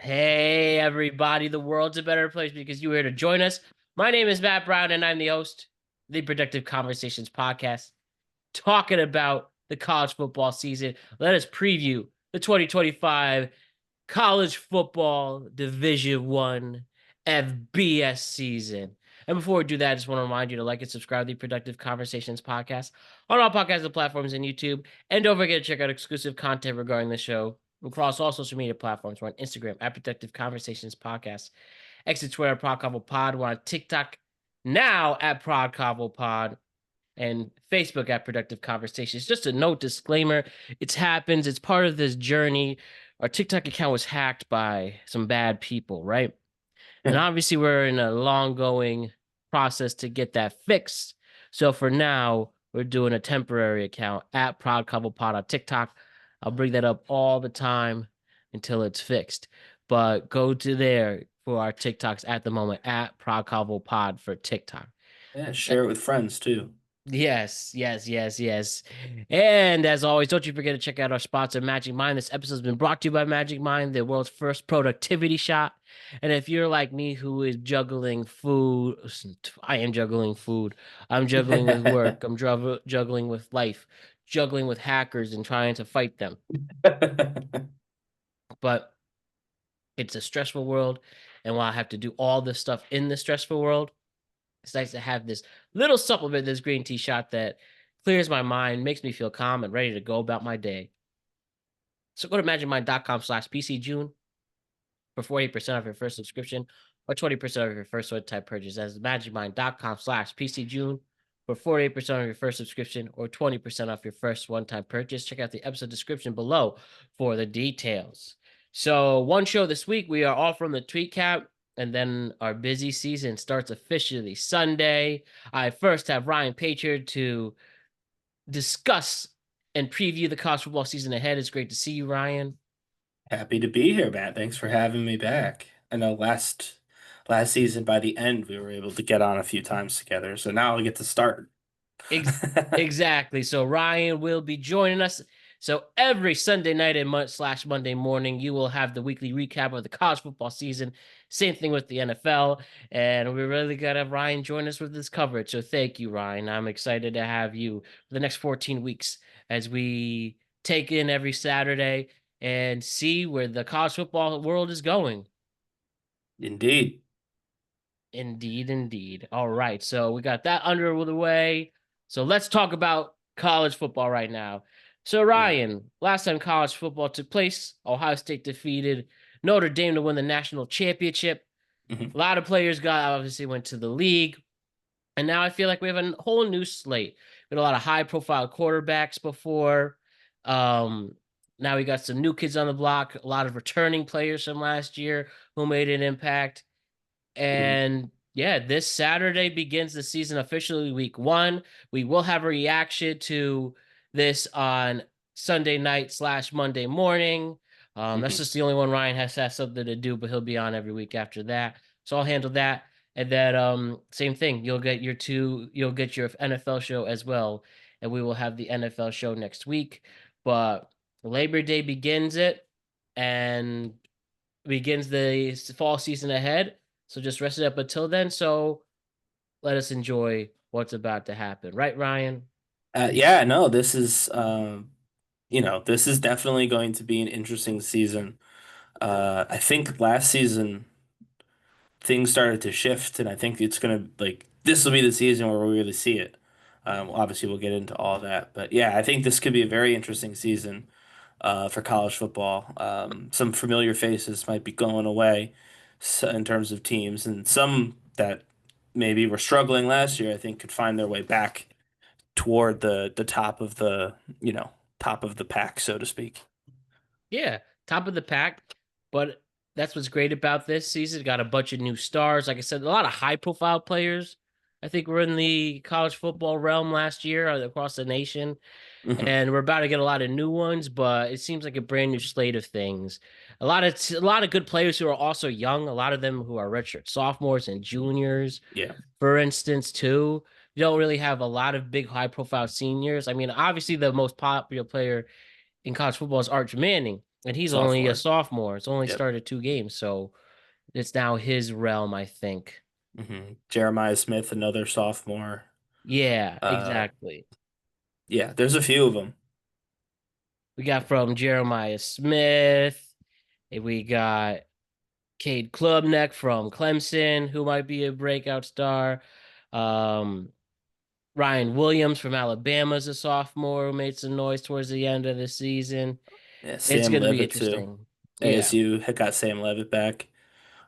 Hey, everybody, the world's a better place because you're here to join us. My name is Matt Brown, and I'm the host of the Productive Conversations podcast, talking about the college football season. Let us preview the 2025 college football Division One FBS season. And before we do that, I just want to remind you to like and subscribe to the Productive Conversations podcast on all podcast platforms and YouTube. And don't forget to check out exclusive content regarding the show across all social media platforms. We're on Instagram at Productive Conversations Podcast, exit Twitter at Prod Pod. We're on TikTok now at Prod Pod and Facebook at Productive Conversations. Just a note disclaimer, it happens. It's part of this journey. Our TikTok account was hacked by some bad people, right? And obviously we're in a long going process to get that fixed. So for now, we're doing a temporary account at Pod on TikTok. I'll bring that up all the time until it's fixed. But go to there for our TikToks at the moment at Pod for TikTok. Yeah, share it with friends too. Yes. And as always, don't you forget to check out our sponsor, Magic Mind. This episode has been brought to you by Magic Mind, the world's first productivity shop. And if you're like me, who is juggling food, I am juggling food. I'm juggling with work. I'm juggling with life, juggling with hackers and trying to fight them. But it's a stressful world. And while I have to do all this stuff in the stressful world, it's nice to have this little supplement, this green tea shot that clears my mind, makes me feel calm and ready to go about my day. So go to magicmind.com/PCJune for 48% off your first subscription or 20% off your first one-time purchase. That's magicmind.com/PCJune for 48% off your first subscription or 20% off your first one-time purchase. Check out the episode description below for the details. So one show this week, we are off from the tweet cap. And then our busy season starts officially Sunday. I first have Ryan Patriot to discuss and preview the college football season ahead. It's great to see you, Ryan. Happy to be here, Matt. Thanks for having me back. I know last season by the end we were able to get on a few times together, so now we get to start. Ex- exactly. So Ryan will be joining us. So every Sunday night and slash Monday morning, you will have the weekly recap of the college football season. Same thing with the NFL. And we really got to have Ryan join us with this coverage. So thank you, Ryan. I'm excited to have you for the next 14 weeks as we take in every Saturday and see where the college football world is going. Indeed. Indeed. All right. So we got that under the way. So let's talk about college football right now. So, Yeah. Ryan, last time college football took place, Ohio State defeated Notre Dame to win the national championship. Mhm. A lot of players obviously went to the league. And now I feel like we have a whole new slate. We had a lot of high profile quarterbacks before. Um, Now we got some new kids on the block, a lot of returning players from last year who made an impact. Mhm. And yeah, this Saturday begins the season officially, week one. We will have a reaction to this on Sunday night slash Monday morning. That's Mhm. just the only one Ryan has something to do, but he'll be on every week after that. So I'll handle that. And then same thing. You'll get your NFL show as well. And we will have the NFL show next week. But Labor Day begins it and begins the fall season ahead. So just rest it up until then. So let us enjoy what's about to happen. Right, Ryan? Yeah, no, this is definitely going to be an interesting season. I think last season things started to shift, and I think it's gonna like this will be the season where we really see it. Obviously, we'll get into all that, but yeah, I think this could be a very interesting season for college football. Some familiar faces might be going away in terms of teams, and some that maybe were struggling last year, I think, could find their way back toward the top of top of the pack, so to speak. Yeah, top of the pack. But that's what's great about this season. Got a bunch of new stars. Like I said, a lot of high profile players. I think we're in the college football realm last year across the nation. Hmm. And we're about to get a lot of new ones, but it seems like a brand new slate of things. A lot of good players who are also young. A lot of them who are redshirt sophomores and juniors, Yeah. for instance, too. You don't really have a lot of big high profile seniors. I mean, obviously the most popular player in college football is Arch Manning, and he's only a sophomore. sophomore. It's only Yep. started 2 games, so it's now his realm, I think. Jeremiah Smith, another sophomore. Yeah, Uh, exactly. yeah, there's a few of them. We got from Jeremiah Smith. We got Cade Klubnik from Clemson, who might be a breakout star. Um, Ryan Williams from Alabama is a sophomore who made some noise towards the end of the season. Yeah, It's Sam going to be Levitt too. interesting. Yeah, ASU had got Sam Levitt back.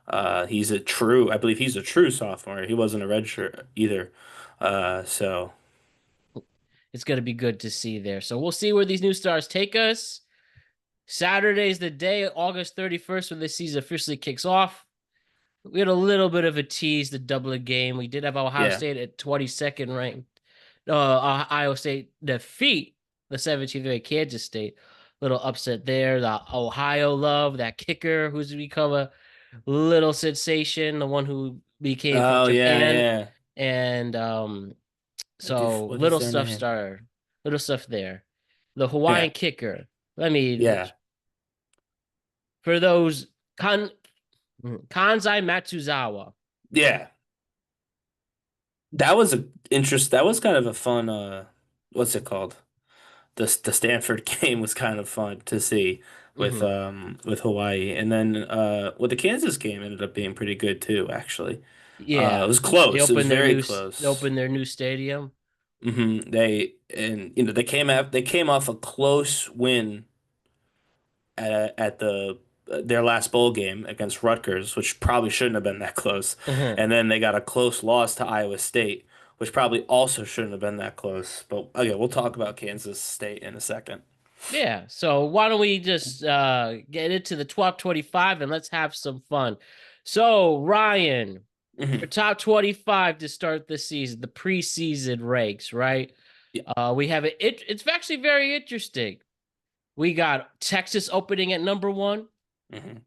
I believe he's a true sophomore. He wasn't a redshirt either. So it's going to be good to see there. So we'll see where these new stars take us. Saturday's the day, August 31st, when the season officially kicks off. We had a little bit of a tease, the doublet game. We did have Ohio yeah. State at 22nd ranked. Iowa State defeat the 17th ranked Kansas State. Little upset there. The Ohio love, that kicker who's become a little sensation, the one who became from Oh yeah, Japan. yeah. And so What is their name? little stuff there. The Yeah, Hawaiian kicker. Let me yeah, for those Kanzai Matsuzawa. yeah. That was a interest. That was kind of a fun. What's it called? The Stanford game was kind of fun to see Hmm. with Hawaii, and then the Kansas game ended up being pretty good too. Actually, it Yeah, was close. It was very close. opened their new stadium. They came off a close win at their last bowl game against Rutgers, which probably shouldn't have been that close. Mhm. And then they got a close loss to Iowa State, which probably also shouldn't have been that close. But okay, we'll talk about Kansas State in a second. Yeah, so why don't we just get into the top 25 and let's have some fun. So, Ryan, your Mhm. top 25 to start the season, the preseason ranks, right? Yeah. We have it's actually very interesting. We got Texas opening at number 1 Mhm.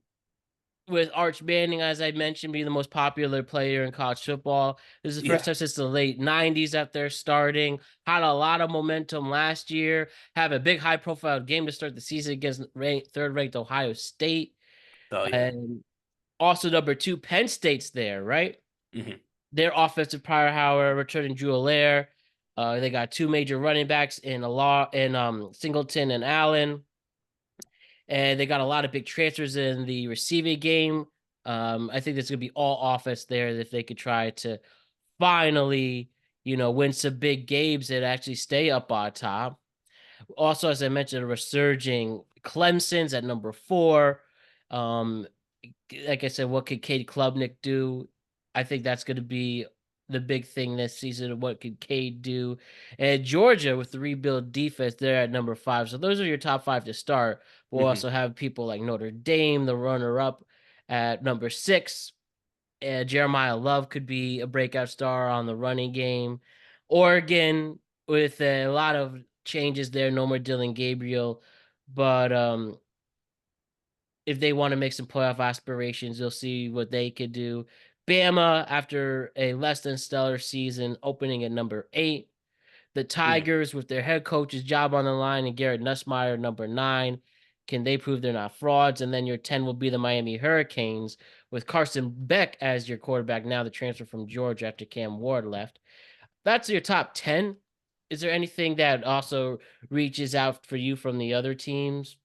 with Arch Manning, as I mentioned, being the most popular player in college football. This is the first Yeah. time since the late 90s that they're starting. Had a lot of momentum last year. Have a big high profile game to start the season against third ranked Ohio State. Oh yeah. And also number 2, Penn State's there, right? Hmm. Their offensive power returning Drew Allaire. They got 2 major running backs in Singleton and Allen, and they got a lot of big transfers in the receiving game. I think there's going to be all offense there if they could try to finally, win some big games and actually stay up on top. Also, as I mentioned, a resurging Clemson's at number 4. Um, like I said, what could Cade Klubnik do? I think that's going to be the big thing this season. What could Cade do? And Georgia with the rebuild defense, they're at number 5. So those are your top 5 to start. We'll Hmm. also have people like Notre Dame, the runner-up, at number 6. Jeremiah Love could be a breakout star on the running game. Oregon with a lot of changes there. No more Dylan Gabriel, but if they want to make some playoff aspirations, you'll see what they could do. Bama, after a less than stellar season, opening at number 8. The Hmm. Tigers, with their head coach's job on the line, and Garrett Nussmeier, number 9. Can they prove they're not frauds? And then your 10 will be the Miami Hurricanes, with Carson Beck as your quarterback now, the transfer from Georgia after Cam Ward left. That's your top 10. Is there anything that also reaches out for you from the other teams?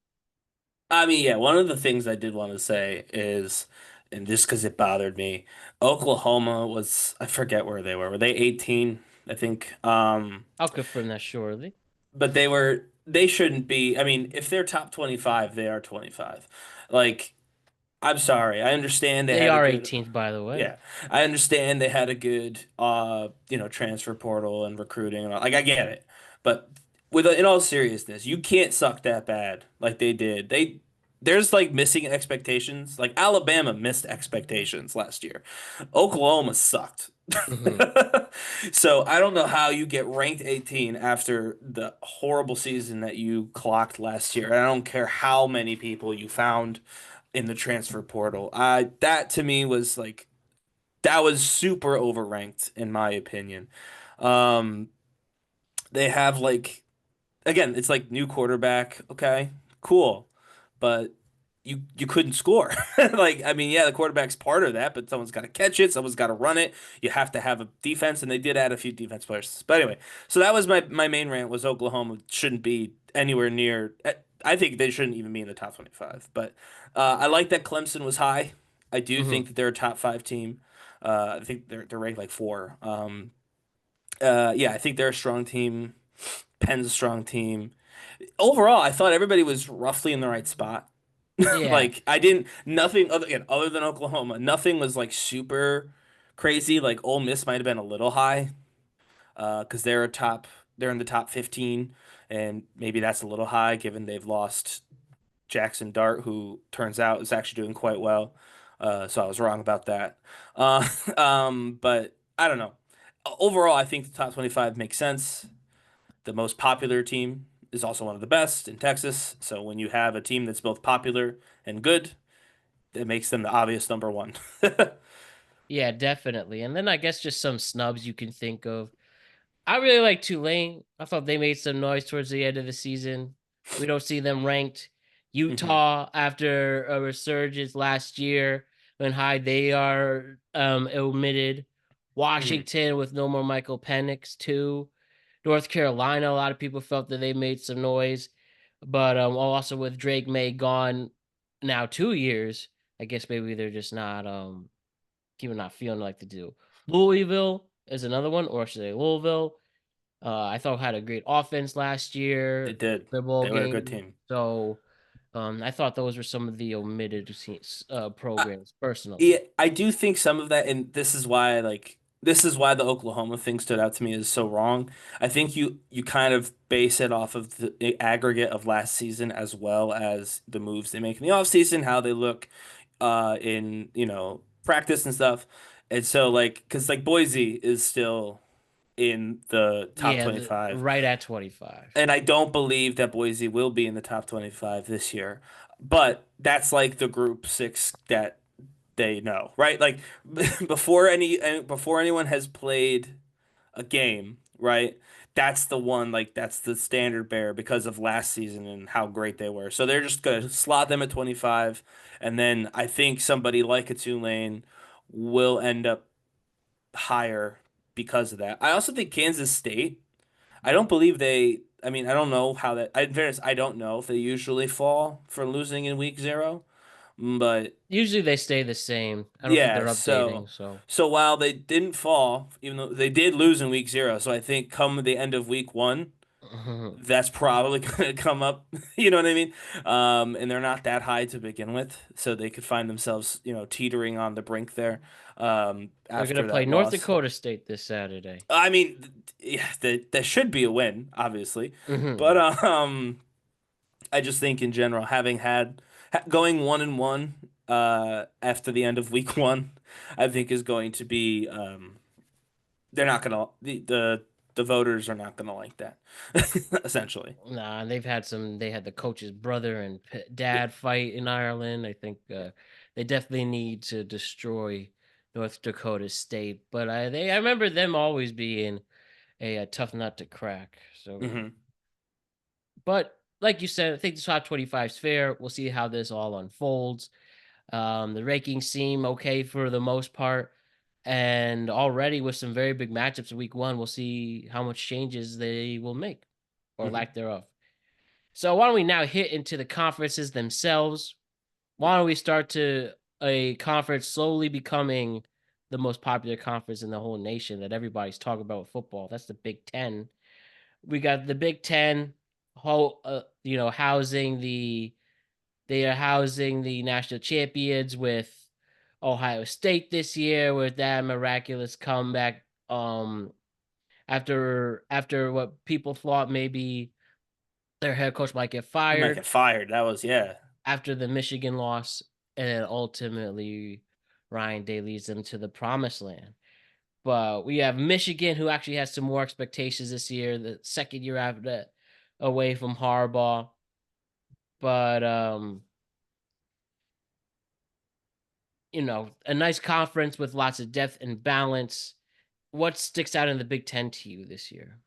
I mean, yeah, one of the things I did want to say is, and just because it bothered me, Oklahoma was, I forget where they were. Were they 18? I think. I'll confirm that shortly. But they shouldn't be. I mean, if they're top 25, they are 25. Like, I'm sorry. I understand they They had a are good, 18th, by the way. yeah. I understand they had a good transfer portal and recruiting and all. Like I get it. But in all seriousness, you can't suck that bad like they did. There's like missing expectations. Like Alabama missed expectations last year. Oklahoma sucked. Hmm. So I don't know how you get ranked 18 after the horrible season that you clocked last year. I don't care how many people you found in the transfer portal. That to me was like that was super overranked in my opinion. Um, they have like again, it's like new quarterback. Okay, cool. but you couldn't score. Like, I mean, yeah, the quarterback's part of that, but someone's got to catch it, someone's got to run it. You have to have a defense, and they did add a few defense players. But anyway, so that was my main rant was Oklahoma shouldn't be anywhere near. I think they shouldn't even be in the top 25. But I like that Clemson was high. I do Hmm. think that they're a top five team. I think they're ranked like four. Yeah, I think they're a strong team. Penn's a strong team. Overall, I thought everybody was roughly in the right spot. Yeah, Like I didn't nothing other again other than Oklahoma, nothing was like super crazy. Like Ole Miss might have been a little high, because they're in the top 15, and maybe that's a little high given they've lost Jackson Dart, who turns out is actually doing quite well. So I was wrong about that. Uh, but I don't know. Overall, I think the top 25 makes sense. The most popular team is also one of the best in Texas. So when you have a team that's both popular and good, it makes them the obvious number one. yeah, definitely. And then I guess just some snubs you can think of. I really like Tulane. I thought they made some noise towards the end of the season. We don't see them ranked. Hmm. Utah, after a resurgence last year, when high they are omitted. Hmm. Washington with no more Michael Penix too. North Carolina, a lot of people felt that they made some noise, but also with Drake May gone now 2 years, I guess maybe they're just not people not feeling like they do. Louisville is another one, or should I say Louisville? I thought had a great offense last They year, did. the bowl They were a good game. team. So I thought those were some of the omitted programs personally. Yeah, I do think some of that, and this is why the Oklahoma thing stood out to me is so wrong. I think you kind of base it off of the aggregate of last season as well as the moves they make in the offseason, how they look in, practice and stuff. And so like cuz like Boise is still in the top Yeah, 25. right at 25. And I don't believe that Boise will be in the top 25 this year. But that's like the group 6 that they know, right? Like before anyone has played a game, right? That's the one, like that's the standard bearer because of last season and how great they were. So they're just gonna slot them at 25, and then I think somebody like a Tulane will end up higher because of that. I also think Kansas State. I don't believe they. I mean, I don't know how that. In fairness, I don't know if they usually fall for losing in week zero, but Usually they stay the same. I don't think they're yeah, so updating. So so while they didn't fall, even though they did lose in week zero, so I think come the end of week one, that's probably going to come up. You know what I mean? And they're not that high to begin with, so they could find themselves, teetering on the brink there, they're gonna after play that North loss. Dakota State this Saturday. I mean, yeah, that should be a win, obviously, but Hmm. I just think in general, having going 1-1 after the end of week one, I think is going to be they're not gonna the voters are not gonna like that essentially. Nah, and they've had some. They had the coach's brother and dad fight in Ireland. I think they definitely need to destroy North Dakota State. But I remember them always being a tough nut to crack. So, Hmm. but like you said, I think the top 25 is fair. We'll see how this all unfolds. The rankings seem okay for the most part. And already with some very big matchups in week one, we'll see how much changes they will make or Hmm. lack thereof. So why don't we now hit into the conferences themselves? Why don't we start to a conference slowly becoming the most popular conference in the whole nation that everybody's talking about with football? That's the Big Ten. We got the Big Ten, housing they are housing the national champions with Ohio State this year with that miraculous comeback. After what people thought maybe their head coach might get He might fired get fired. That was yeah. after the Michigan loss, and then ultimately Ryan Day leads them to the promised land. But we have Michigan, who actually has some more expectations this year, the second year after away from Harbaugh. But a nice conference with lots of depth and balance. What sticks out in the Big Ten to you this year?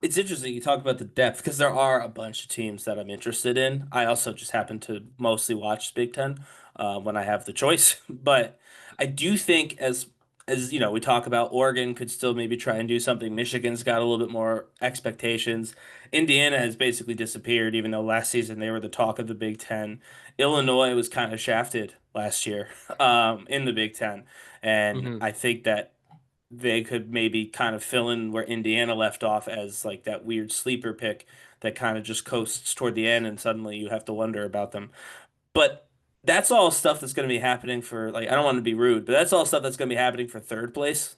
It's interesting you talk about the depth because there are a bunch of teams that I'm interested in. I also just happen to mostly watch Big Ten when I have the choice. But I do think as you know, we talk about Oregon could still maybe try and do something. Michigan's got a little bit more expectations. Indiana has basically disappeared, even though last season they were the talk of the Big Ten. Illinois was kind of shafted last year in the Big Ten, and Hmm. I think that they could maybe kind of fill in where Indiana left off as like that weird sleeper pick that kind of just coasts toward the end and suddenly you have to wonder about them. But that's all stuff that's going to be happening for like I don't want to be rude, but that's all stuff that's going to be happening for third place.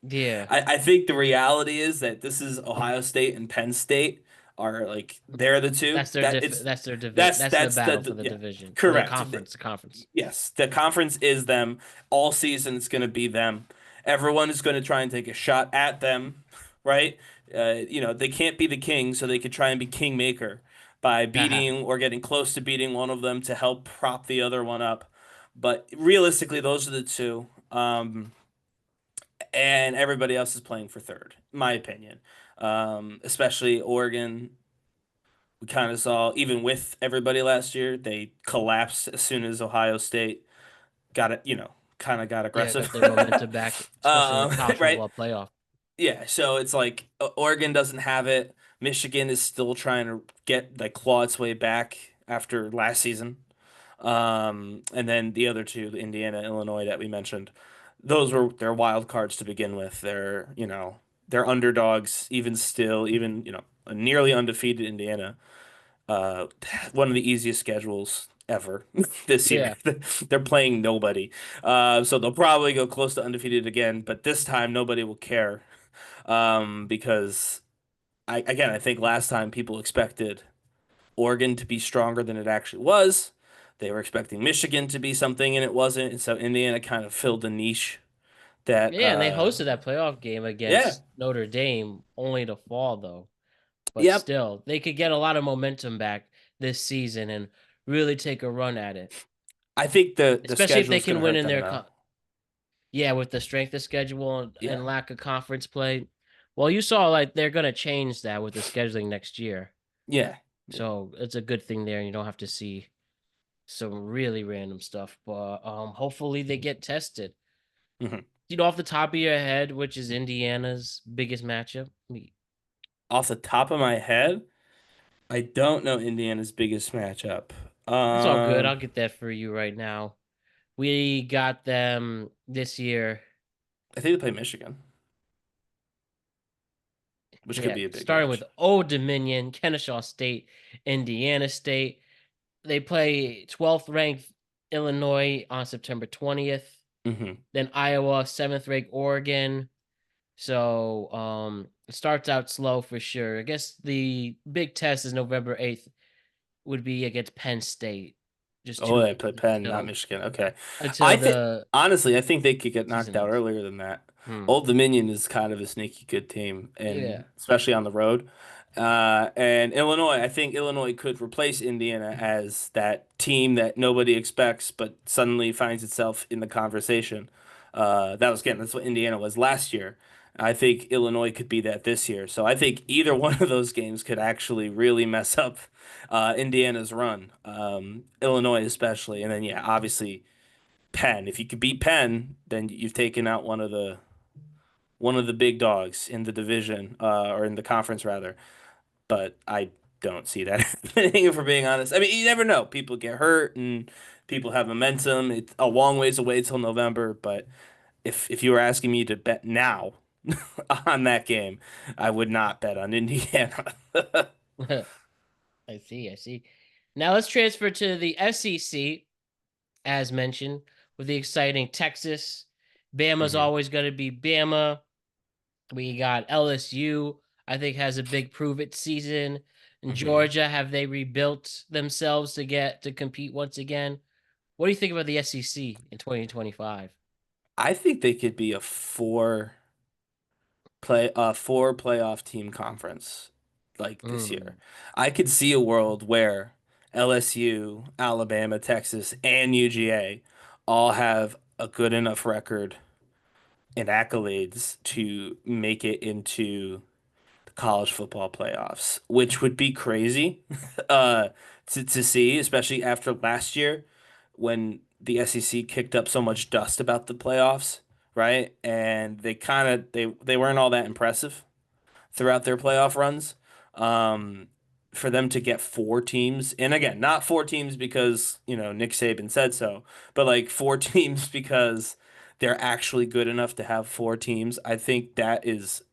Yeah, I think the reality is that this is Ohio State and Penn State are like they're the two. That it's that's their that's the that's battle for the the yeah, division or the correct. conference. The conference. Yes, the conference is them. All season it's going to be them. Everyone is going to try and take a shot at them, right? They can't be the king, so they could try and be kingmaker by Haha. beating or getting close to beating one of them to help prop the other one up. But realistically, those are the two. And everybody else is playing for third, in my opinion. Especially Oregon. We kind of saw, even with everybody last year, they collapsed as soon as Ohio State got it, kind of got Yeah, aggressive. got their momentum back, especially in the college Right? football playoff. Yeah. So it's like Oregon doesn't have it. Michigan is still trying to get like claw its way back after last season. And then the other two, the Indiana, Illinois that we mentioned, those were their wild cards to begin with. They're underdogs even still, even, a nearly undefeated Indiana. Uh, One of the easiest schedules ever this year. Yeah, They're playing nobody. So they'll probably go close to undefeated again, but this time nobody will care. Because I think last time people expected Oregon to be stronger than it actually was. They were expecting Michigan to be something and it wasn't. And so Indiana kind of filled the niche that yeah, and they hosted that playoff game yeah. against Notre Dame, only to fall though. But Yep. still, they could get a lot of momentum back this season and really take a run at it, I think the especially if schedule they is going can to win hurt in them their though. yeah, with the strength of schedule Yeah. and lack of conference play. Well, you saw like they're gonna change that with the scheduling next year. Yeah. Yeah. So it's a good thing there. You don't have to see some really random stuff. But hopefully they get tested. Mhm. Off the top of your head, which is Indiana's biggest matchup? Off the top of my head, I don't know Indiana's biggest matchup. It's all good. I'll Um, get that for you right now. We got them this year. I think they play Michigan, which could Yeah, be a big starting with match. Old Dominion, Kennesaw State, Indiana State. They play 12th ranked Illinois on September 20th. Hmm. Then Iowa, 7th ranked Oregon. So it starts out slow for sure. I guess the big test is November 8th would be against Penn State. Just Oh, 2 they games play Penn, not until Michigan. Okay. until I think the honestly, I think they could get knocked season out ends. earlier than that. Hmm. Old Dominion is kind of a sneaky good team, Yeah. and especially on the road. And Illinois, I think Illinois could replace Indiana as that team that nobody expects, but suddenly finds itself in the conversation. That's what Indiana was last year. I think Illinois could be that this year. So I think either one of those games could actually really mess up Indiana's run, Illinois especially, and then yeah, obviously Penn. If you could beat Penn, then you've taken out one of the big dogs in the division, or in the conference rather. But I don't see that happening, if we're being honest. I mean, you never know. People get hurt and people have momentum. It's a long ways away till November, but if you were asking me to bet now on that game, I would not bet on Indiana. I see. I see. Now let's transfer to the SEC, as mentioned, with the exciting Texas. Bama's Hmm. always going to be Bama. We got LSU, I think, has a big prove it season. In Hmm. Georgia, have they rebuilt themselves to get to compete once again? What do you think about the SEC in 2025? I think they could be a four playoff team conference like this year. Mm. I could see a world where LSU, Alabama, Texas, and UGA all have a good enough record and accolades to make it into college football playoffs, which would be crazy uh, to see, especially after last year when the SEC kicked up so much dust about the playoffs, right? And they weren't all that impressive throughout their playoff runs. Um, for them to get four teams, and again, not four teams because, Nick Saban said so, but like four teams because they're actually good enough to have four teams. I think that is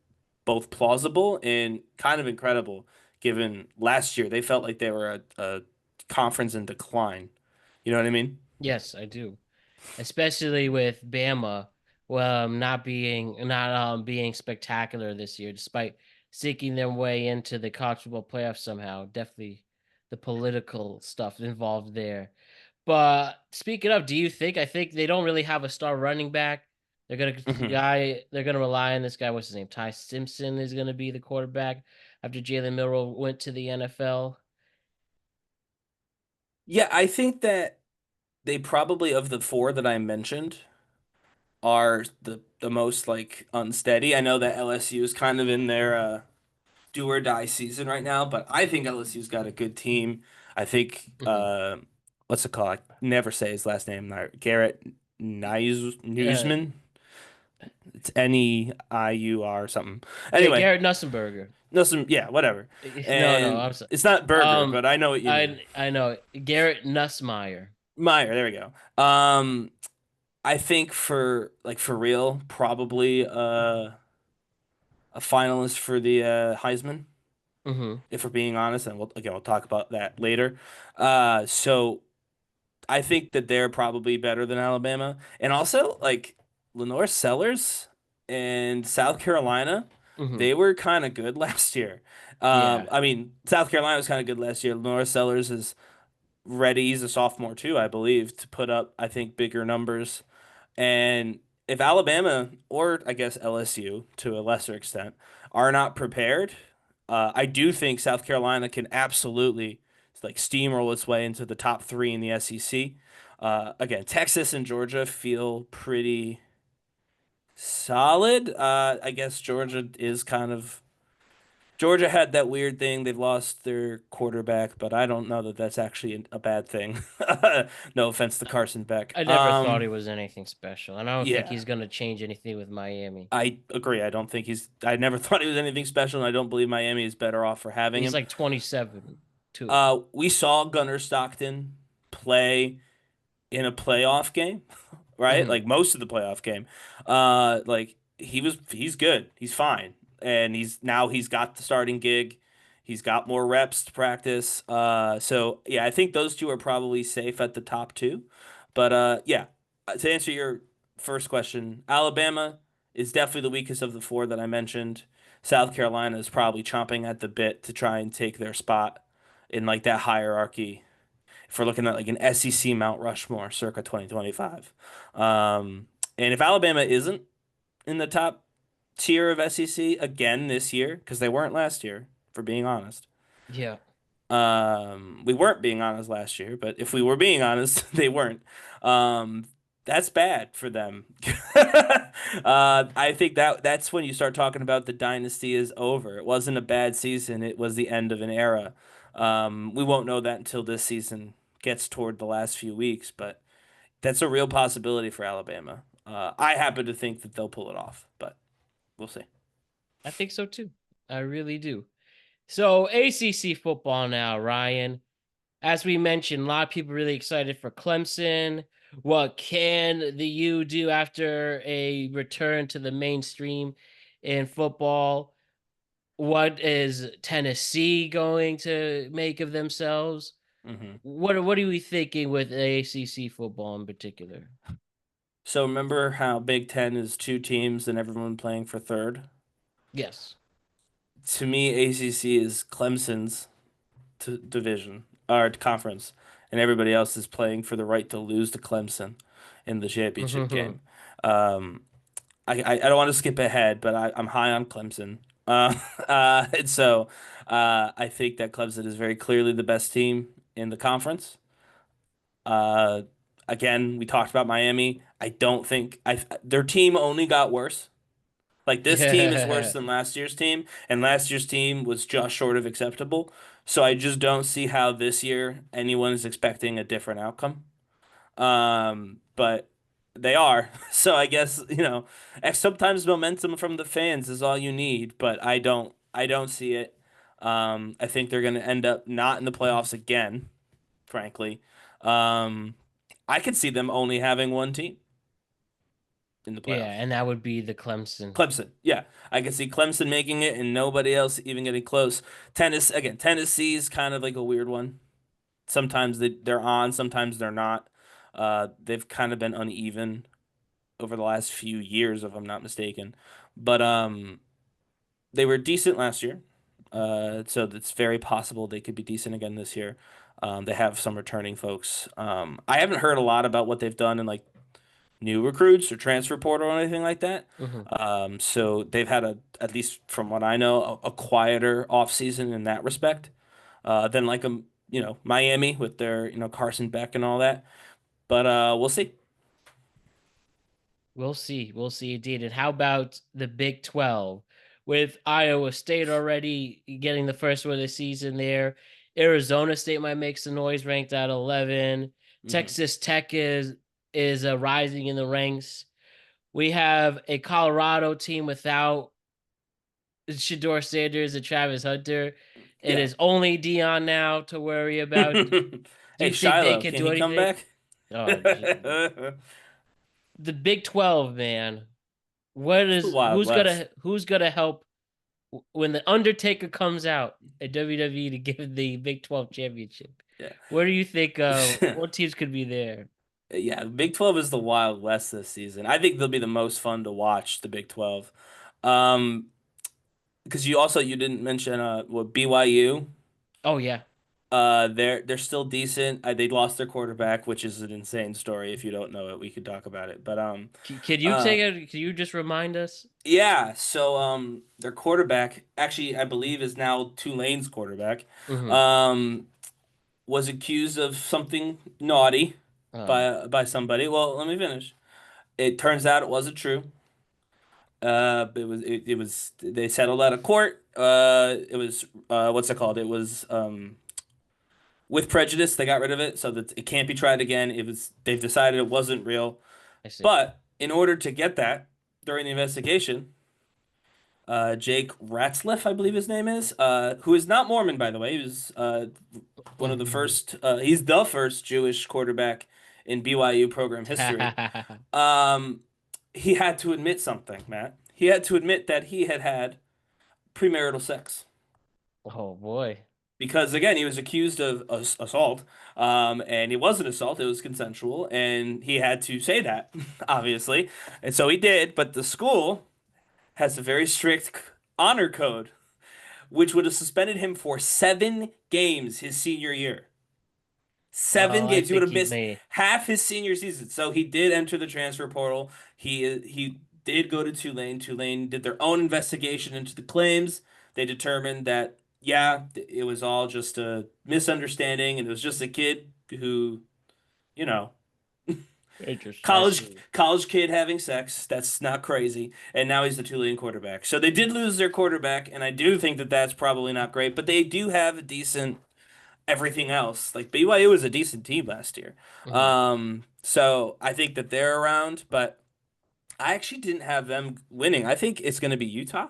both plausible and kind of incredible given last year they felt like they were a conference in decline. You know what I mean? Yes, I do. Especially with Bama, well, not being spectacular this year, despite seeking their way into the college football playoffs somehow. Definitely the political stuff involved there. But speaking of, do you think I think they don't really have a star running back? Hmm. They're gonna rely on this guy, what's his name? Ty Simpson is gonna be the quarterback after Jalen Milroe went to the NFL. Yeah, I think that they probably of the four that I mentioned are the most like unsteady. I know that LSU is kind of in their do or die season right now, but I think LSU's got a good team. I think Mhm. what's it called? I never say his last name. Garrett Uh, Newsman. It's Neiur something. Anyway, Garrett Nussenberger. no, some yeah, whatever. No, And I'm sorry. it's not Burger, Um, but I know what you mean. I know Garrett Nussmeyer. Meyer, there we go. I think for real, probably a finalist for the Heisman, Hmm. if we're being honest, and we'll talk about that later. So I think that they're probably better than Alabama, and also like Lenore Sellers and South Carolina, Hmm. they were kind of good last year. Yeah, I mean, South Carolina was kind of good last year. Lenore Sellers is ready. He's a sophomore too, I believe, to put up, I think, bigger numbers. And if Alabama or I guess LSU to a lesser extent are not prepared, I do think South Carolina can absolutely like steamroll its way into the top three in the SEC. Again, Texas and Georgia feel pretty solid. I guess Georgia had that weird thing. They've lost their quarterback, but I don't know that that's actually a bad thing. No offense to Carson Beck. I never thought he was anything special, and I don't think Yeah, he's gonna change anything with Miami. I agree. I don't think I never thought he was anything special, and I don't believe Miami is better off for having He's him. like 27 too. We saw Gunnar Stockton play in a playoff game, right? Hmm. Like most of the playoff game. Like he's good. He's fine. And he's got the starting gig. He's got more reps to practice. So yeah, I think those two are probably safe at the top two. But yeah, to answer your first question, Alabama is definitely the weakest of the four that I mentioned. South Carolina is probably chomping at the bit to try and take their spot in like that hierarchy if we're looking at like an SEC Mount Rushmore circa 2025. And if Alabama isn't in the top tier of SEC again this year, because they weren't last year, for being honest. Yeah, We weren't being honest last year, but if we were being honest, they weren't. Um, that's bad for them. I think that's when you start talking about the dynasty is over. It wasn't a bad season, it was the end of an era. We won't know that until this season gets toward the last few weeks, but that's a real possibility for Alabama. I happen to think that they'll pull it off, but we'll see. I think so too. I really do. So ACC football now, Ryan. As we mentioned, a lot of people really excited for Clemson. What can the U do after a return to the mainstream in football? What is Tennessee going to make of themselves? Hmm. What are we thinking with ACC football in particular? So remember how Big Ten is two teams and everyone playing for third? Yes. To me, ACC is Clemson's division or conference, and everybody else is playing for the right to lose to Clemson in the championship game. Um, I don't want to skip ahead, but I'm high on Clemson. And so I think that Clemson is very clearly the best team in the conference. Uh, Again, we talked about Miami. I don't think their team only got worse. Like this team is worse than last year's team, and last year's team was just short of acceptable. So I just don't see how this year anyone is expecting a different outcome. But they are. So I guess, sometimes momentum from the fans is all you need, but I don't see it. I think they're going to end up not in the playoffs again, frankly. Um, I could see them only having one team in the Yeah, playoffs. and that would be the Clemson. Clemson, yeah, I could see Clemson making it and nobody else even getting close. Tennessee's kind of like a weird one. Sometimes they're on, sometimes they're not. They've kind of been uneven over the last few years, if I'm not mistaken. But they were decent last year, so it's very possible they could be decent again this year. They have some returning folks. I haven't heard a lot about what they've done in like new recruits or transfer portal or anything like that. Hmm. So they've had at least from what I know, a quieter offseason in that respect, than like Miami with their Carson Beck and all that. But we'll see. We'll see. We'll see indeed. And how about the Big 12 with Iowa State already getting the first win of the season there? Arizona State might make some noise, ranked at 11. Hmm. Texas Tech is rising in the ranks. We have a Colorado team without Shador Sanders and Travis Hunter. It Yeah. is only Dion now to worry about. Do Hey, you think they Shiloh, can can do he come anything? back? Oh, gee. The Big 12, man. What It's the is Wild West. who's gonna help when the Undertaker comes out at WWE to give the Big 12 championship? Yeah. Where do you think what teams could be there? Yeah, Big 12 is the Wild West this season. I think they'll be the most fun to watch, the Big 12. Um, because you didn't mention what BYU. Oh yeah. They're still decent. They lost their quarterback, which is an insane story. If you don't know it, we could talk about it. But Can you uh, take it? Can you just remind us? yeah. So their quarterback actually, I believe, is now Tulane's quarterback. Hmm. Um, was accused of something naughty Oh, by somebody. Well, let me finish. It turns out it wasn't true. It was they settled out of court. It was what's it called? It was with prejudice. They got rid of it so that it can't be tried again. They've decided it wasn't real. I see. But in order to get that during the investigation, Jake Ratzliff, I believe his name is, who is not Mormon by the way, he was one of the first. He's the first Jewish quarterback in BYU program history. Um, he had to admit something, Matt. He had to admit that he had had premarital sex Oh boy. because again he was accused of assault, and it wasn't assault, it was consensual, and he had to say that obviously, and so he did, but the school has a very strict honor code which would have suspended him for 7 games his senior year. Seven Well, I games. He would think have he missed may. half his senior season. So he did enter the transfer portal. He did go to Tulane. Tulane did their own investigation into the claims. They determined that yeah, it was all just a misunderstanding, and it was just a kid who, you know, Interesting. I college see. college kid having sex. That's not crazy. And now he's the Tulane quarterback. So they did lose their quarterback, and I do think that that's probably not great. But they do have a decent everything else. Like BYU was a decent team last year. Mhm. So I think that they're around, but I actually didn't have them winning. I think it's going to be Utah.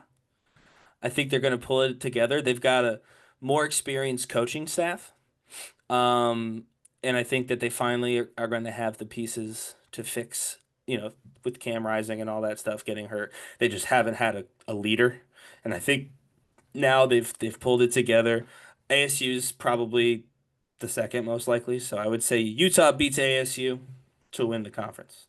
I think they're going to pull it together. They've got a more experienced coaching staff. Um, and I think that they finally are going to have the pieces to fix, with Cam Rising and all that stuff getting hurt. They just haven't had a leader. And I think now they've pulled it together. ASU's probably the second most likely, so I would say Utah beats ASU to win the conference.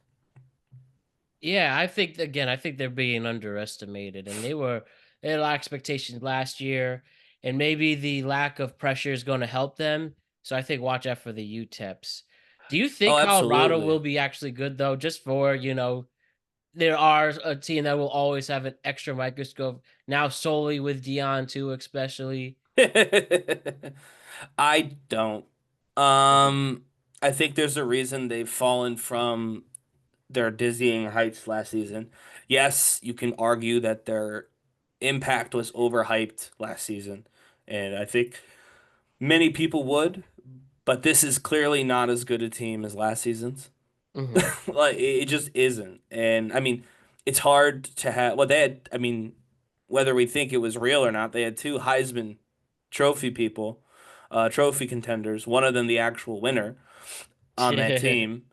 Yeah, I think again, I think they're being underestimated, and they had a lot of expectations last year, and maybe the lack of pressure is going to help them. So I think watch out for the UTEPs. Do you Oh, think Colorado absolutely. will be actually good though? Just for there are a team that will always have an extra microscope now, solely with Dion too, especially. I don't. Mhm. Um, I think there's a reason they've fallen from their dizzying heights last season. Yes, you can argue that their impact was overhyped last season, and I think many people would, but this is clearly not as good a team as last season's. Hmm. Like it just isn't. And I mean, it's hard to have well they had I mean, whether we think it was real or not, they had two Heisman trophy people, trophy contenders, one of them the actual winner on that team.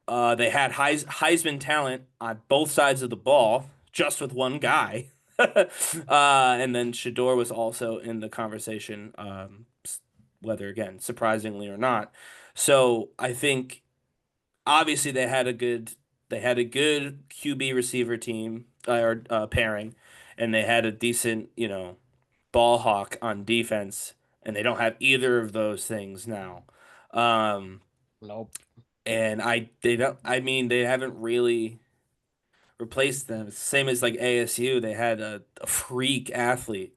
They had Heisman talent on both sides of the ball, just with one guy. And then Shador was also in the conversation, whether again, surprisingly or not. So I think obviously they had a good QB receiver team or pairing, and they had a decent, ball hawk on defense, and they don't have either of those things now. Um, Nope. and they don't. I mean, they haven't really replaced them. It's the same as like ASU. They had a freak athlete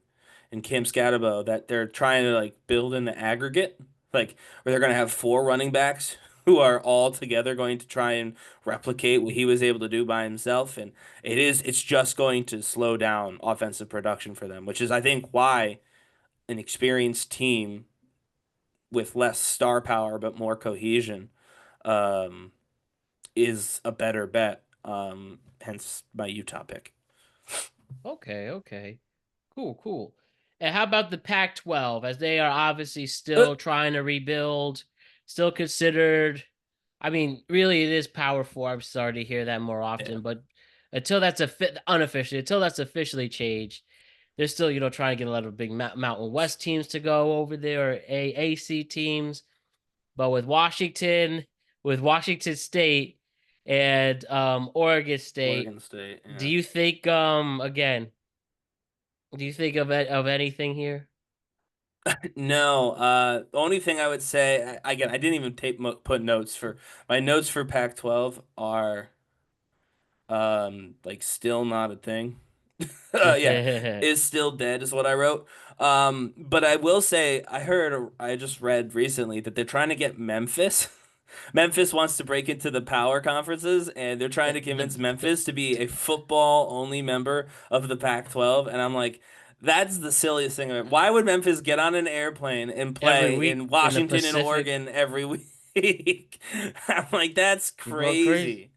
in Cam Scatabo that they're trying to like build in the aggregate, like where they're gonna have four running backs who are all together going to try and replicate what he was able to do by himself. And it's just going to slow down offensive production for them, which is I think why an experienced team with less star power but more cohesion um, is a better bet. Hence my Utah pick. Okay, okay. Cool, cool. And how about the Pac-12, as they are obviously Uh, still trying to rebuild, still considered. I mean, really, it is Power Four. I'm starting to hear that more yeah, often, but until that's unofficially, until that's officially changed, they're still, trying to get a lot of big Mountain West teams to go over there, or AAC teams. But with Washington State and Oregon State, Oregon State. do Yeah. you think again? Do you think of anything here? No, the only thing I would say, again, I didn't even put notes for my notes for Pac-12 are like still not a thing. Yeah, is still dead is what I wrote. But I will say I just read recently that they're trying to get Memphis. Memphis wants to break into the power conferences, and they're trying to convince Memphis to be a football only member of the Pac-12. And I'm like, that's the silliest thing ever. Why would Memphis get on an airplane and Every play week in in the Washington and Pacific, Oregon every week? I'm like, that's people are crazy. crazy.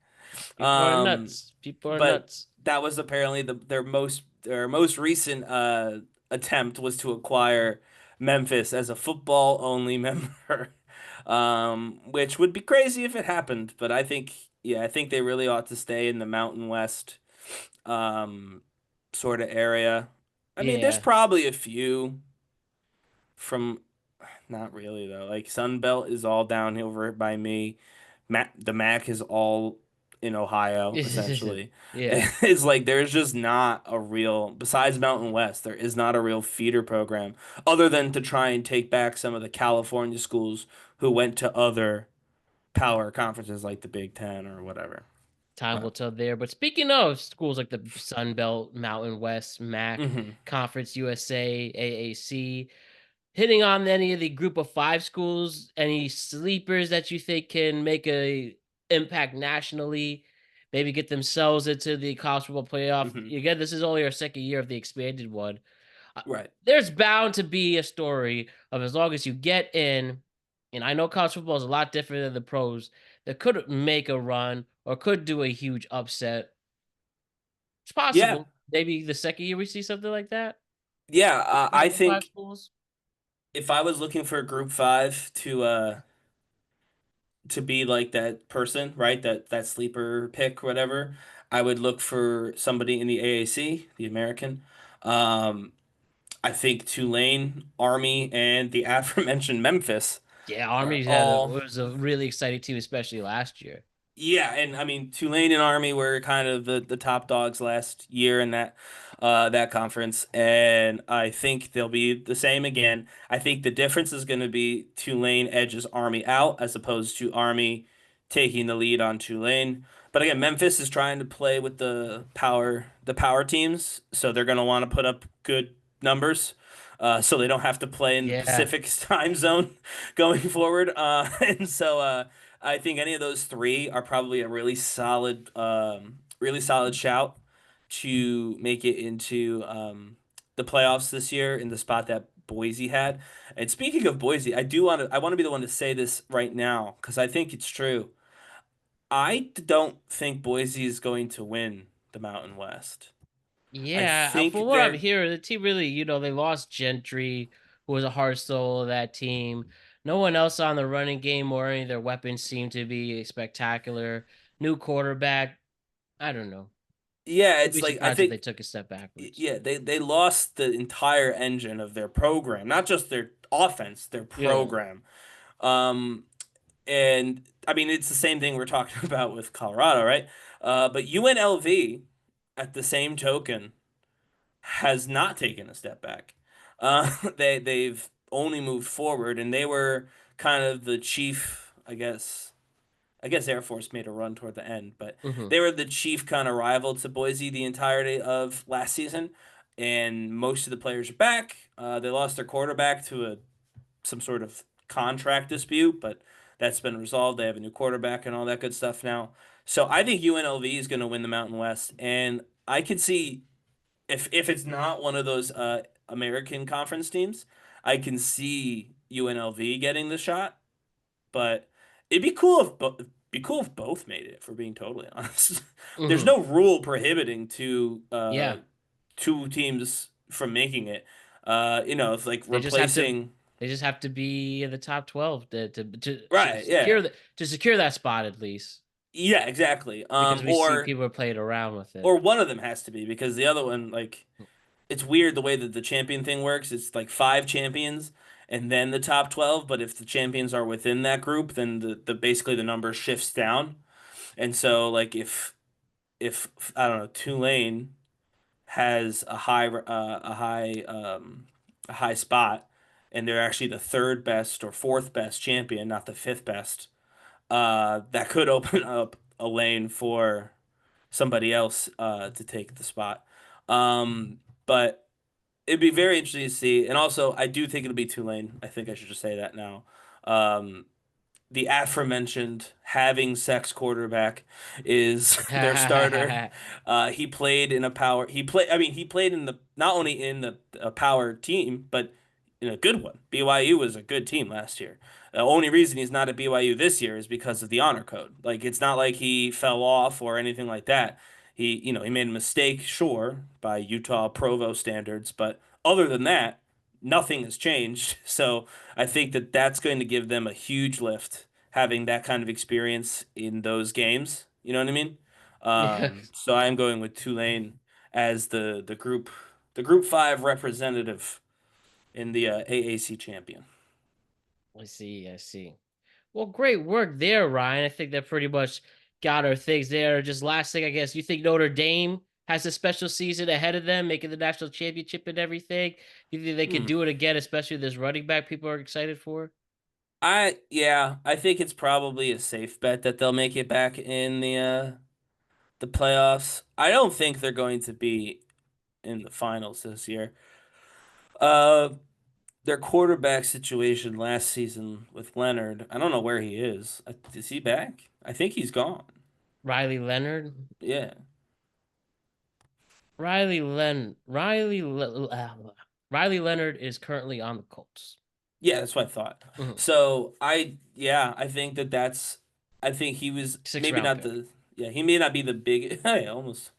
People are Um, nuts. People are but nuts. that was apparently their most recent attempt was to acquire Memphis as a football only member, which would be crazy if it happened. But I think they really ought to stay in the Mountain West um, sort of area. I mean, there's Yeah. probably a few from not really though. Like Sunbelt is all down over by me. The Mac is all in Ohio, essentially. Yeah. It's like there's just not a real, besides Mountain West, there is not a real feeder program other than to try and take back some of the California schools who went to other power conferences like the Big Ten or whatever. Time will But tell there. But speaking of schools like the Sun Belt, Mountain West, MAC, hmm Conference USA, AAC, hitting on any of the group of five schools, any sleepers that you think can make a impact nationally, maybe get themselves into the college football playoff. hmm Again, this is only our second year of the expanded one. uh, Right. there's bound to be a story of, as long as you get in, and I know college football is a lot different than the pros, that could make a run or could do a huge upset. It's Yeah. possible. Maybe the second year we see something like that. Yeah. I Group of five think schools. if I was looking for a group five to be like that person, right? That sleeper pick, whatever. I would look for somebody in the AAC, the American. Um, I think Tulane, Army, and the aforementioned Memphis Yeah, are Army all was a really exciting team, especially last year. yeah, and I mean Tulane and Army were kind of the top dogs last year in that conference, and I think they'll be the same again. I think the difference is going to be Tulane edges Army out as opposed to Army taking the lead on Tulane. But again, Memphis is trying to play with the power teams, so they're going to want to put up good numbers. So they don't have to play in the Yeah. Pacific time zone going forward. And so I think any of those three are probably a really solid shout to make it into the playoffs this year in the spot that Boise had. And speaking of Boise, I want to be the one to say this right now because I think it's true. I don't think Boise is going to win the Mountain West. I Yeah, for think what I'm they're hearing, the team really, they lost Gentry, who was a heart soul of that team. No one else on the running game or any of their weapons seem to be spectacular. New quarterback. I don't know. yeah, Would it's be like I surprised if they think took a step backwards. yeah, they lost the entire engine of their program, not just their offense, their Yeah. program. Um, and I mean, it's the same thing we're talking about with Colorado, right? But UNLV, at the same token, has not taken a step back. They've only moved forward, and they were kind of the chief, I guess. I guess Air Force made a run toward the end, but Hmm. they were the chief kind of rival to Boise the entirety of last season, and most of the players are back. They lost their quarterback to some sort of contract dispute, but that's been resolved. They have a new quarterback and all that good stuff now. So I think UNLV is going to win the Mountain West, and I could see if it's not one of those American Conference teams, I can see UNLV getting the shot. But it'd be cool if both made it. If we're being totally honest, there's Hmm. no rule prohibiting Yeah. two teams from making it. It's like They just have to replacing. they just have to be in the top 12 to Right, yeah. secure that spot at least. Yeah, exactly. Because we see people are playing around with it. Or one of them has to be because the other one, like, it's weird the way that the champion thing works. It's like five champions and then the top 12, but if the champions are within that group, then the basically the number shifts down. And so like if I don't know, Tulane has a high spot and they're actually the third best or fourth best champion, not the fifth best, that could open up a lane for somebody else to take the spot. But it'd be very interesting to see. And also, I do think it'll be Tulane. I think I should just say that now. Um, the aforementioned having sex quarterback is their starter. He played in a power. He played. I mean, he played in the not only in the a power team, but in a good one. BYU was a good team last year. The only reason he's not at BYU this year is because of the honor code. Like it's not like he fell off or anything like that. He made a mistake, sure, by Utah Provo standards, but other than that, nothing has changed. So I think that that's going to give them a huge lift having that kind of experience in those games. You know what I mean? Yeah. So I'm going with Tulane as the group five representative in the AAC champion. I see. I see. Well, great work there, Ryan. I think that pretty much got our things there. Just last thing, I guess, you think Notre Dame has a special season ahead of them, making the national championship and everything? You think they could Hmm. do it again, especially this running back people are excited for? I think it's probably a safe bet that they'll make it back in the playoffs. I don't think they're going to be in the finals this year. Uh, their quarterback situation last season with Leonard, I don't know where he is. Is he back? I think he's gone. Riley Leonard. Yeah. Riley Leonard is currently on the Colts. Yeah, that's what I thought. Mhm. So I think I think he was Six maybe round not pick. yeah, he may not be the big, hey, almost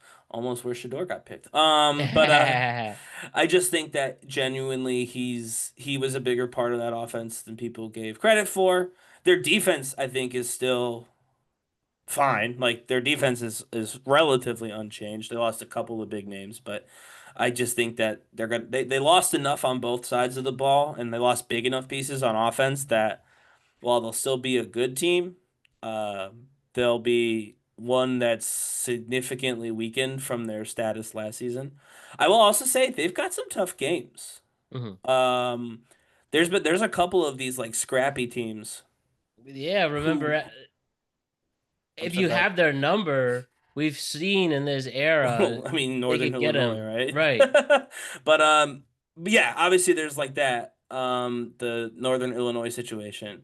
where Shador got picked. But I just think that genuinely he was a bigger part of that offense than people gave credit for. Their defense, I think, is still fine. Like their defense is relatively unchanged. They lost a couple of big names, but I just think that they lost enough on both sides of the ball and they lost big enough pieces on offense that while they'll still be a good team, uh, they'll be one that's significantly weakened from their status last season. I will also say they've got some tough games. Mhm. Um, there's a couple of these like scrappy teams Yeah, remember, who I'm if sorry, you go ahead. have their number, we've seen in this era Well, I mean they Northern could get Illinois, him right? right. But yeah, obviously there's like that the Northern Illinois situation.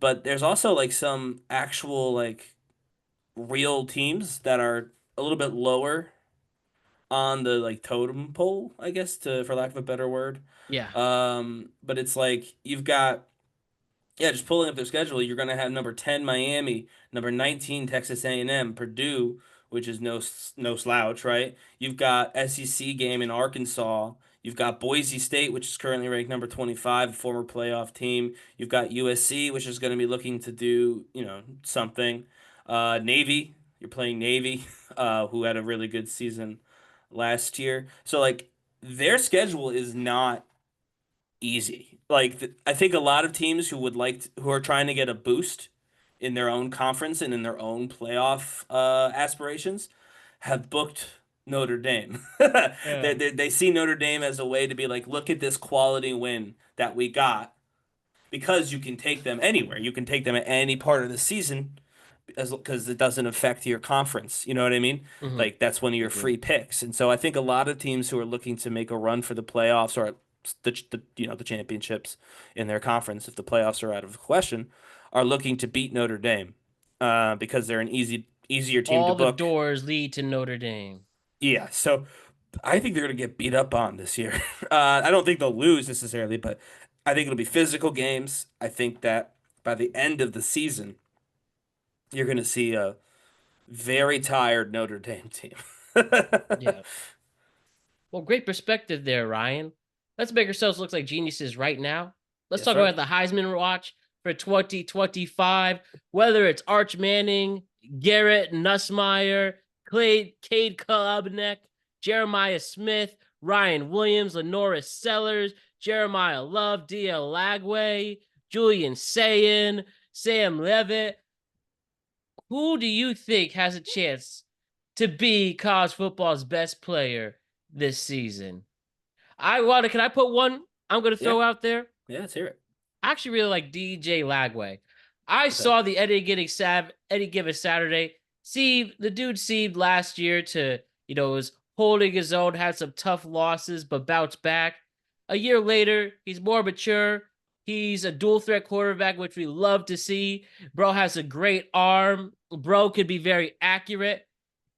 but there's also like some actual like real teams that are a little bit lower on the like totem pole, I guess, to for lack of a better word. Yeah. But it's like you've got yeah, just pulling up their schedule, you're going to have number 10 Miami, number 19 Texas A&M, Purdue, which is no slouch, right? You've got SEC game in Arkansas. You've got Boise State, which is currently ranked number 25, a former playoff team. You've got USC, which is going to be looking to do, something. Navy, you're playing Navy, who had a really good season last year. So like their schedule is not easy. Like I think a lot of teams who are trying to get a boost in their own conference and in their own playoff aspirations have booked Notre Dame. Yeah. They see Notre Dame as a way to be like, look at this quality win that we got because you can take them anywhere. You can take them at any part of the season as because it doesn't affect your conference. You know what I mean? Hmm. Like that's one of your Agree. free picks. And so I think a lot of teams who are looking to make a run for the playoffs or the championships in their conference, if the playoffs are out of the question, are looking to beat Notre Dame because they're an easier team to All the book. doors lead to Notre Dame. Yeah, so I think they're going to get beat up on this year. I don't think they'll lose necessarily, but I think it'll be physical games. I think that by the end of the season, you're going to see a very tired Notre Dame team. Yeah. Well, great perspective there, Ryan. Let's make ourselves look like geniuses right now. Let's Yes, talk sir. about the Heisman watch for 2025. Whether it's Arch Manning, Garrett Nussmeyer, Cade Klubnik, Jeremiah Smith, Ryan Williams, Lenora Sellers, Jeremiah Love, D.L. Lagway, Julian Sayin, Sam Levitt. Who do you think has a chance to be college football's best player this season? Can I put one I'm gonna Yeah, throw out there? yeah, let's hear it. I actually really like DJ Lagway. I Okay. saw the Eddie Given Saturday. See, the dude seemed last year to, was holding his own, had some tough losses, but bounced back. A year later, he's more mature. He's a dual threat quarterback, which we love to see. Bro has a great arm. Bro could be very accurate.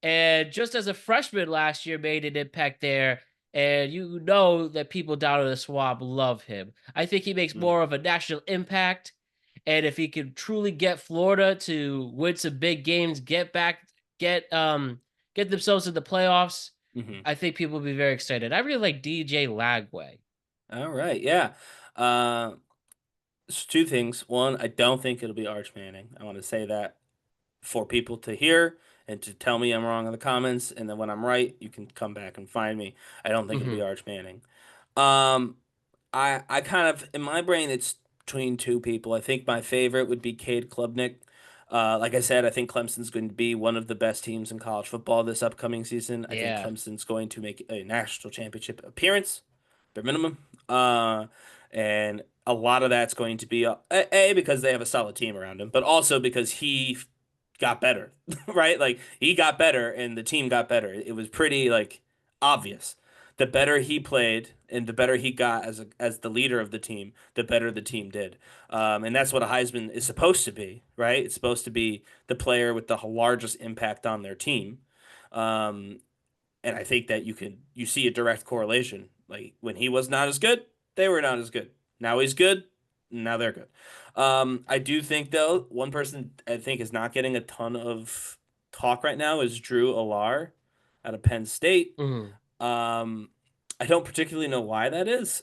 And just as a freshman last year made an impact there, and you know that people down in the swamp love him. I think he makes Mm, more of a national impact. And if he could truly get Florida to win some big games, get get themselves to the playoffs, hmm I think people will be very excited. I really like DJ Lagway. All right. Yeah. Uh, two things. One, I don't think it'll be Arch Manning. I want to say that for people to hear and to tell me I'm wrong in the comments, and then when I'm right, you can come back and find me. I don't think it'll be Hmm. Arch Manning. Um, I kind of in my brain it's between two people. I think my favorite would be Cade Klubnik. Like I said, I think Clemson's going to be one of the best teams in college football this upcoming season. I think Yeah. Clemson's going to make a national championship appearance, bare minimum. And a lot of that's going to be because they have a solid team around him, but also because he got better, right? Like he got better and the team got better. It was pretty like obvious. The better he played and the better he got as the leader of the team, the better the team did. And that's what a Heisman is supposed to be, right? It's supposed to be the player with the largest impact on their team. Um, and I think that you see a direct correlation. Like when he was not as good, they were not as good. Now he's good, now they're good. I do think though, one person I think is not getting a ton of talk right now is Drew Alar out of Penn State. Hmm. Um, I don't particularly know why that is,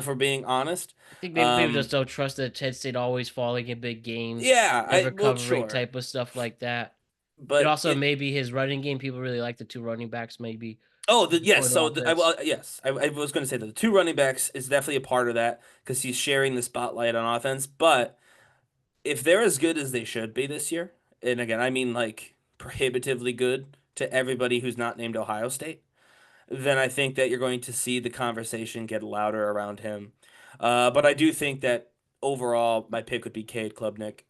for being honest. I think maybe people just Um, don't trust that Penn State always falling in big games, yeah, never well, covering sure, type of stuff like that. And but also maybe his running game. People really like the two running backs, maybe yes. for the So offense. yes, I was going to say that the two running backs is definitely a part of that because he's sharing the spotlight on offense. But if they're as good as they should be this year, and again, I mean like prohibitively good to everybody who's not named Ohio State, then I think that you're going to see the conversation get louder around him. But I do think that overall, my pick would be Cade Klubnik.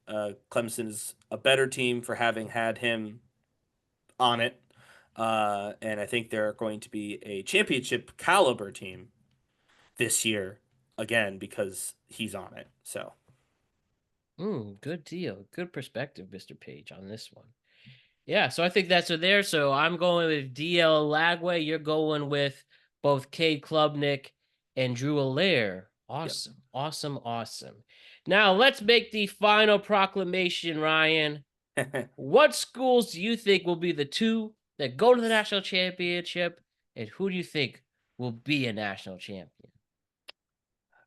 Clemson is a better team for having had him on it. And I think they're going to be a championship caliber team this year again because he's on it. So, Good deal. Good perspective, Mr. Page, on this one. Yeah, so I think that's what there. So I'm going with DL Lagway. You're going with both Cade Klubnik and Drew Allaire. Yep. Awesome, awesome, awesome. Now let's make the final proclamation, Ryan. What schools do you think will be the two that go to the national championship, and who do you think will be a national champion?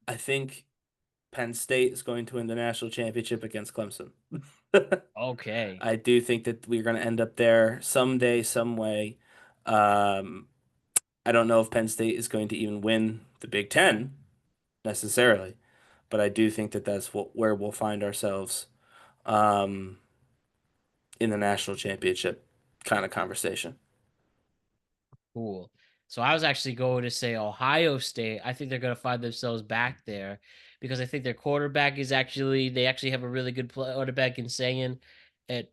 I think Penn State is going to win the national championship against Clemson. Okay. I do think that we're going to end up there someday, some way. Um, I don't know if Penn State is going to even win the Big Ten necessarily, but I do think that that's where we'll find ourselves um, in the national championship kind of conversation. Cool. So I was actually going to say Ohio State. I think they're going to find themselves back there because I think their quarterback is actually they actually have a really good quarterback in saying at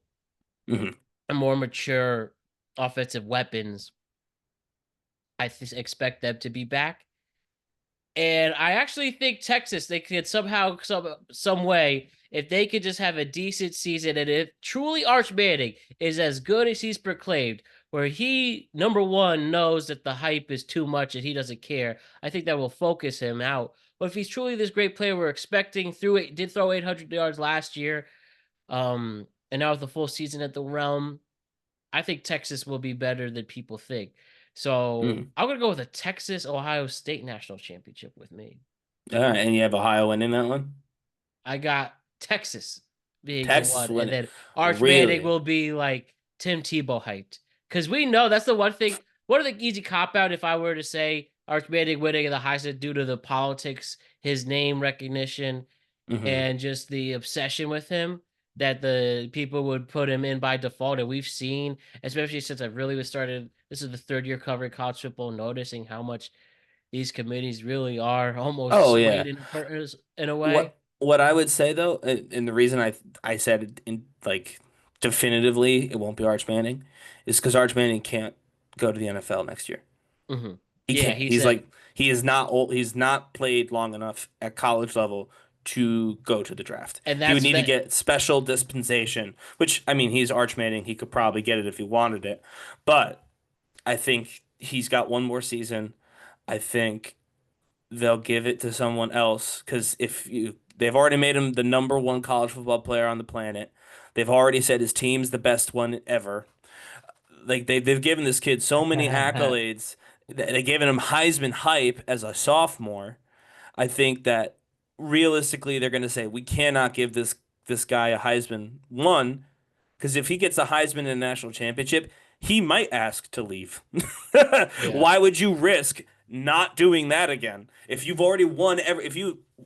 Hmm. a more mature offensive weapons. I expect them to be back. And I actually think Texas, they could somehow, some way, if they could just have a decent season, and if truly Arch Manning is as good as he's proclaimed, where he number one knows that the hype is too much and he doesn't care, I think that will focus him out. But if he's truly this great player, we're expecting through it, did throw 800 yards last year, and now with the full season at the realm, I think Texas will be better than people think. So Hmm. I'm gonna go with a Texas Ohio State national championship with me. All right, and you have Ohio winning that one? I got Texas being the Texas one, and winning. then Arch Manning Really? will be like Tim Tebow hyped. Because we know that's the one thing. What are the easy cop out if I were to say Arch Manning winning the Heisman due to the politics, his name recognition, Hmm. and just the obsession with him that the people would put him in by default. And we've seen, especially since I've really was started, this is the third year covering college football, noticing how much these committees really are almost Oh yeah. swayed in a way. What I would say though, and the reason I said it in like definitively it won't be Arch Manning is because Arch Manning can't go to the NFL next year. Hmm. He Yeah, can't. he He's said like he is not old. He's not played long enough at college level to go to the draft. and He would that's need to that. get special dispensation, which I mean, he's Arch Manning. He could probably get it if he wanted it, but I think he's got one more season. I think they'll give it to someone else because they've already made him the number one college football player on the planet. They've already said his team's the best one ever. Like they've given this kid so many accolades. They've given him Heisman hype as a sophomore. I think that realistically they're going to say we cannot give this guy a Heisman one because if he gets a Heisman in a national championship, he might ask to leave. Yeah, Why would you risk not doing that again? If you've already won if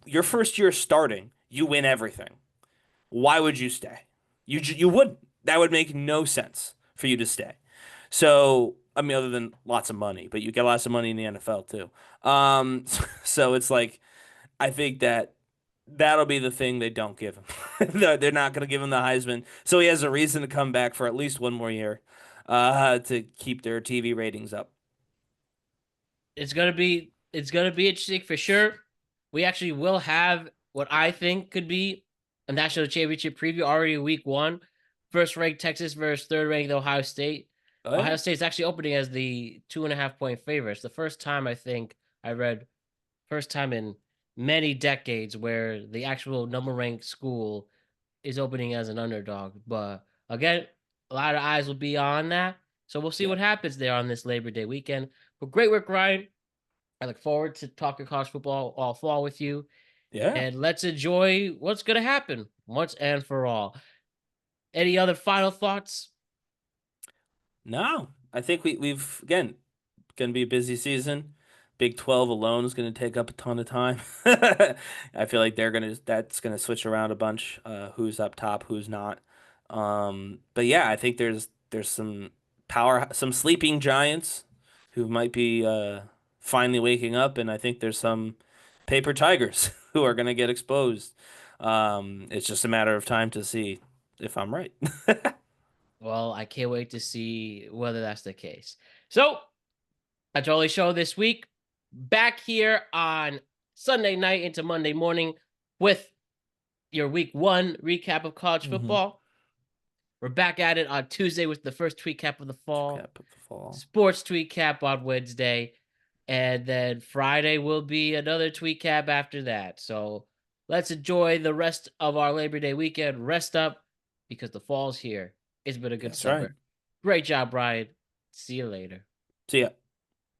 your first year starting, you win everything. Why would you stay? You wouldn't. That would make no sense for you to stay. So, I mean, other than lots of money, but you get lots of money in the NFL too. So it's like I think that that'll be the thing they don't give him. They're not going to give him the Heisman, so he has a reason to come back for at least one more year, to keep their TV ratings up. it's gonna be interesting for sure. We actually will have what I think could be a national championship preview already week one. First ranked Texas versus third ranked Ohio State. Oh Ohio yeah, State's actually opening as the 2.5 point favorites. The first time I think I read, first time in many decades where the actual number ranked school is opening as an underdog. But again, a lot of eyes will be on that. So we'll see yeah, what happens there on this Labor Day weekend. But great work, Ryan. I look forward to talking college football all fall with you. yeah. And let's enjoy what's going to happen once and for all. Any other final thoughts? No, I think we've again going to be a busy season. Big 12 alone is going to take up a ton of time. I feel like that's going to switch around a bunch, who's up top, who's not. But yeah, I think there's some sleeping giants who might be finally waking up, and I think there's some paper tigers who are going to get exposed. It's just a matter of time to see if I'm right. Well, I can't wait to see whether that's the case. So, that's our only show this week. Back here on Sunday night into Monday morning with your week 1 recap of college Mm-hmm. football. We're back at it on Tuesday with the first tweet cap of the fall. Cap of the fall. Sports tweet cap on Wednesday. And then Friday will be another tweet cap after that. So let's enjoy the rest of our Labor Day weekend. Rest up because the fall's here. It's been a good That's summer. right. Great job, Brian. See you later. See ya.